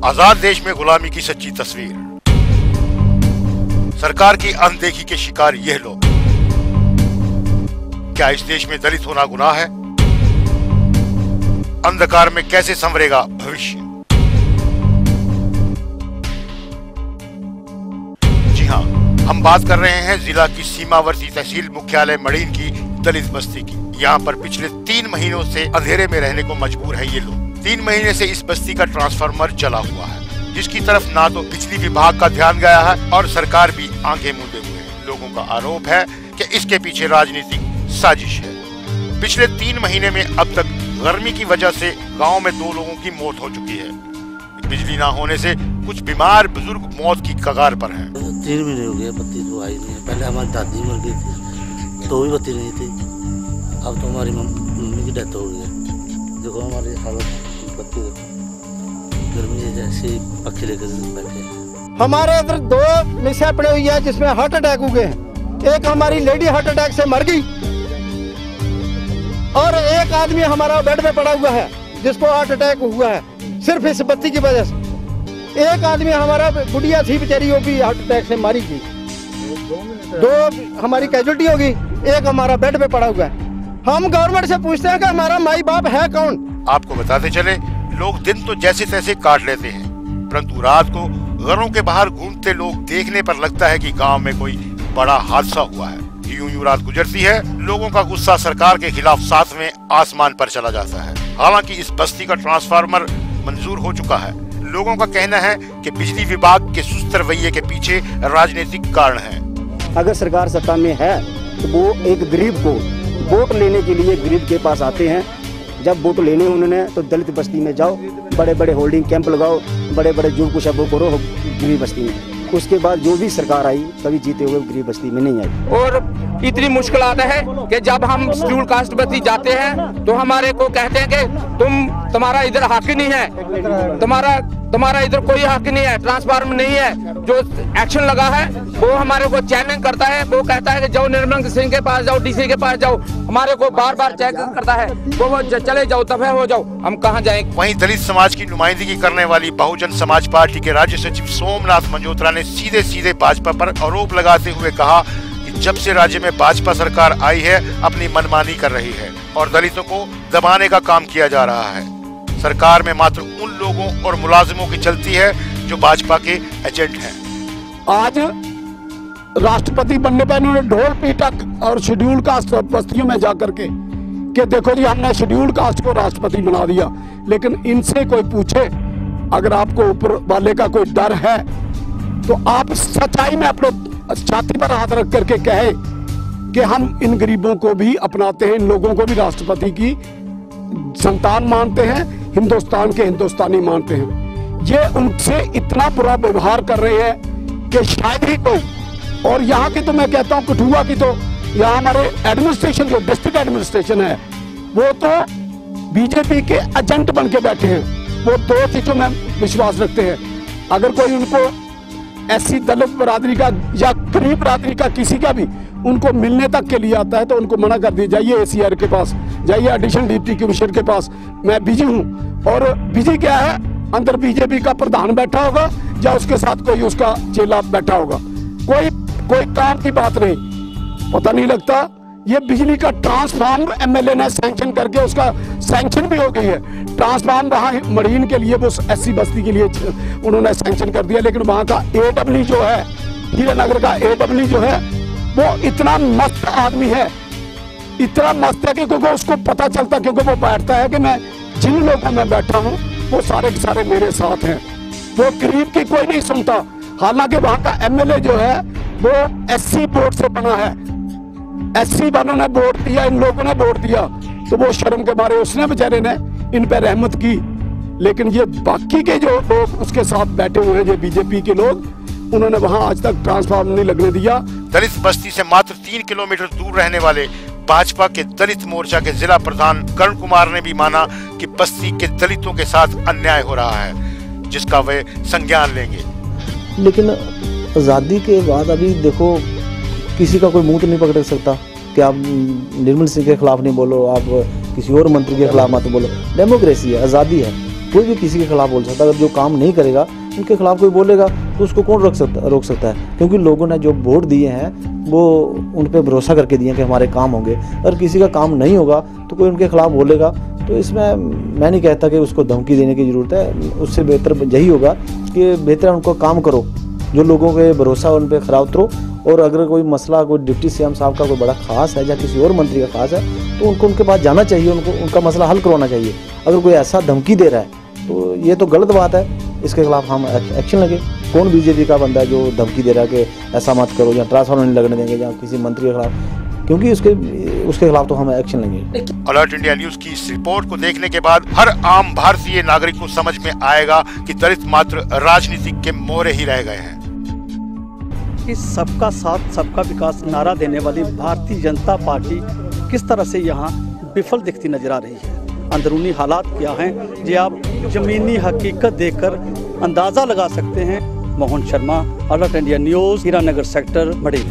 आजाद देश में गुलामी की सच्ची तस्वीर। सरकार की अनदेखी के शिकार यह लोग। क्या इस देश में दलित होना गुनाह है? अंधकार में कैसे संवरेगा भविष्य? जी हां, हम बात कर रहे हैं जिला की सीमावर्ती तहसील मुख्यालय मड़ीन की दलित बस्ती की। यहाँ पर पिछले 3 महीनों से अंधेरे में रहने को मजबूर है ये लोग। 3 महीने से इस बस्ती का ट्रांसफार्मर जला हुआ है, जिसकी तरफ ना तो बिजली विभाग का ध्यान गया है और सरकार भी आंखें मूंदे हुए है। लोगों का आरोप है कि इसके पीछे राजनीतिक साजिश है। पिछले 3 महीने में अब तक गर्मी की वजह से गांव में 2 लोगों की मौत हो चुकी है। बिजली ना होने से कुछ बीमार बुजुर्ग मौत की कगार पर हैं। 3 महीने हो गए, बत्ती तो आई नहीं है। पहले हमारी दादी मर गई थी तो भी बत्ती नहीं थी। अब तो हमारी मम्मी की डेथ हो गई है। देखो हमारी हालत, बत्ती गर्मी से जैसे पक्षी लेकर बैठे। हमारे इधर 2 मिसें पड़ी हुई है जिसमें हार्ट अटैक हुए हैं। एक हमारी लेडी हार्ट अटैक से मर गई और एक आदमी हमारा बेड में पड़ा हुआ है जिसको हार्ट अटैक हुआ है सिर्फ इस बत्ती की वजह से। एक आदमी हमारा गुड़िया थी बेचारी, वो भी हार्ट अटैक से मारी गई। 2 हमारी कैजुअल्टी होगी, एक हमारा बेड पे पड़ा हुआ है। हम गवर्नमेंट से पूछते हैं कि हमारा माई बाप है कौन? आपको बताते चले, लोग दिन तो जैसे तैसे काट लेते हैं, परंतु रात को घरों के बाहर घूमते लोग देखने पर लगता है कि गांव में कोई बड़ा हादसा हुआ है। यूं रात गुजरती है, लोगों का गुस्सा सरकार के खिलाफ 7वें आसमान पर चला जाता है। हालांकि इस बस्ती का ट्रांसफार्मर मंजूर हो चुका है। लोगों का कहना है कि बिजली विभाग के सुस्त रवैये के पीछे राजनीतिक कारण है। अगर सरकार सत्ता में है तो वो एक गरीब को वोट लेने के लिए गरीब के पास आते हैं। जब वोट लेने उन्होंने तो दलित बस्ती में जाओ, बड़े बड़े होल्डिंग कैंप लगाओ, बड़े बड़े जो कुछ वो करो गरीब बस्ती में। उसके बाद जो भी सरकार आई कभी जीते हुए गरीब बस्ती में नहीं आई। और इतनी मुश्किल आता है कि जब हम शेड्यूल कास्ट बस्ती जाते हैं तो हमारे को कहते हैं कि तुम्हारा इधर हक नहीं है, तुम्हारा इधर कोई हक नहीं है, ट्रांसफार्मर नहीं है। जो एक्शन लगा है वो हमारे को चैलेंज करता है। वो कहता है कि जाओ निर्मल सिंह के पास जाओ, डीसी के पास जाओ। हमारे को बार चेक करता है, वो चले जाओ तफे हो जाओ, हम कहाँ जाएंगे। वहीं दलित समाज की नुमाइंदगी करने वाली बहुजन समाज पार्टी के राज्य सचिव सोमनाथ मंजोत्रा ने सीधे भाजपा पर आरोप लगाते हुए कहा कि जब से राज्य में भाजपा सरकार आई है अपनी मनमानी कर रही है और दलितों को दबाने का काम किया जा रहा है। सरकार में मात्र उन लोगों और मुलाजिमों की चलती है जो भाजपा के एजेंट हैं। आज राष्ट्रपति बनने पर इन्होंने ढोल पीटा और शेड्यूल कास्ट बस्तियों में जाकर के कि देखो जी हमने शेड्यूल कास्ट को राष्ट्रपति बना दिया। लेकिन इनसे कोई पूछे, अगर आपको ऊपर वाले का कोई डर है तो आप सच्चाई में अपने छाती पर हाथ रख करके कहे कि हम इन गरीबों को भी अपनाते हैं, इन लोगों को भी राष्ट्रपति की संतान मानते हैं, हिंदुस्तान के हिंदुस्तानी मानते हैं। ये उनसे इतना बुरा व्यवहार कर रहे हैं कि शायद ही कोई, और यहाँ की तो मैं कहता हूँ कठुआ की तो यहाँ हमारे एडमिनिस्ट्रेशन जो डिस्ट्रिक्ट एडमिनिस्ट्रेशन है वो तो बीजेपी के एजेंट बन के बैठे हैं। वो 2 चीजों में विश्वास रखते हैं। अगर कोई उनको ऐसी दलित बरादरी का या गरीब बरादरी का किसी का भी उनको मिलने तक के लिए आता है तो उनको मना कर दिया, जाइए ACR के पास, जाइए एडिशनल डिप्टी कमिश्नर के पास, मैं बिजी हूँ। और बिजी क्या है, अंदर बीजेपी का प्रधान बैठा होगा या उसके साथ कोई उसका चेला बैठा होगा। कोई काम की बात नहीं, पता नहीं लगता। ये बिजली का ट्रांसफार्मर MLA ने सैंक्शन करके उसका सैंक्शन भी हो गई है। ट्रांसफार्मर वहाँ मरीन के लिए वो SC बस्ती के लिए उन्होंने सैंक्शन कर दिया। लेकिन वहाँ का AW जो है, हीरानगर का AW जो है वो इतना मस्त आदमी है, इतना मस्त है कि क्योंकि उसको पता चलता, क्योंकि वो बैठता है कि मैं जिन लोगों में बैठा हूँ वो सारे के सारे मेरे साथ हैं। वो गरीब की कोई नहीं सुनता। हालांकि वहाँ का MLA जो है वो SC बोर्ड से बना है। SC वालों ने वोट दिया, इन लोगों ने वोट दिया तो वो शर्म के मारे उसने बेचारे ने इन पर रहमत की। लेकिन ये बाकी के जो लोग उसके साथ बैठे हुए हैं, जो बीजेपी के लोग, उन्होंने वहां आज तक ट्रांसफार्मर नहीं लगने दिया। दलित बस्ती से मात्र 3 किलोमीटर दूर रहने वाले भाजपा के दलित मोर्चा के जिला प्रधान कर्ण कुमार ने भी माना कि बस्ती के दलितों के साथ अन्याय हो रहा है, जिसका वे संज्ञान लेंगे। लेकिन आज़ादी के बाद अभी देखो किसी का कोई मुंह तो नहीं पकड़ सकता कि आप निर्मल सिंह के खिलाफ नहीं बोलो, आप किसी और मंत्री के खिलाफ मत बोलो। डेमोक्रेसी है, आज़ादी है, कोई भी किसी के खिलाफ बोल सकता है। अगर जो काम नहीं करेगा उनके खिलाफ कोई बोलेगा तो उसको कौन रोक सकता है, क्योंकि लोगों ने जो वोट दिए हैं वो उन पर भरोसा करके दिए कि हमारे काम होंगे। अगर किसी का काम नहीं होगा तो कोई उनके खिलाफ बोलेगा, तो इसमें मैं नहीं कहता कि उसको धमकी देने की ज़रूरत है। उससे बेहतर यही होगा कि बेहतर उनको काम करो, जो लोगों के भरोसा उन पर खरा उतरो। और अगर कोई मसला कोई डिप्टी सीएम साहब का कोई बड़ा खास है या किसी और मंत्री का खास है तो उनको उनके पास जाना चाहिए, उनको उनका मसला हल करवाना चाहिए। अगर कोई ऐसा धमकी दे रहा है तो ये तो गलत बात है, इसके खिलाफ हम एक्शन लगे। कौन बीजेपी का बंदा है जो धमकी दे रहा है कि ऐसा मत करो या ट्रांसफार्मर नहीं लगने देंगे या किसी मंत्री के खिलाफ, क्योंकि उसके खिलाफ तो हम एक्शन लेंगे। अलर्ट इंडिया न्यूज की इस रिपोर्ट को देखने के बाद हर आम भारतीय नागरिक को समझ में आएगा कि दलित मात्र राजनीति के मोहरे ही रह गए हैं। इस सबका साथ सबका विकास नारा देने वाली भारतीय जनता पार्टी किस तरह से यहाँ विफल दिखती नजर आ रही है। अंदरूनी हालात क्या हैं ये आप जमीनी हकीकत देखकर अंदाजा लगा सकते हैं। Mohan Sharma, alert India news, Hiranagar sector, मढ़ी।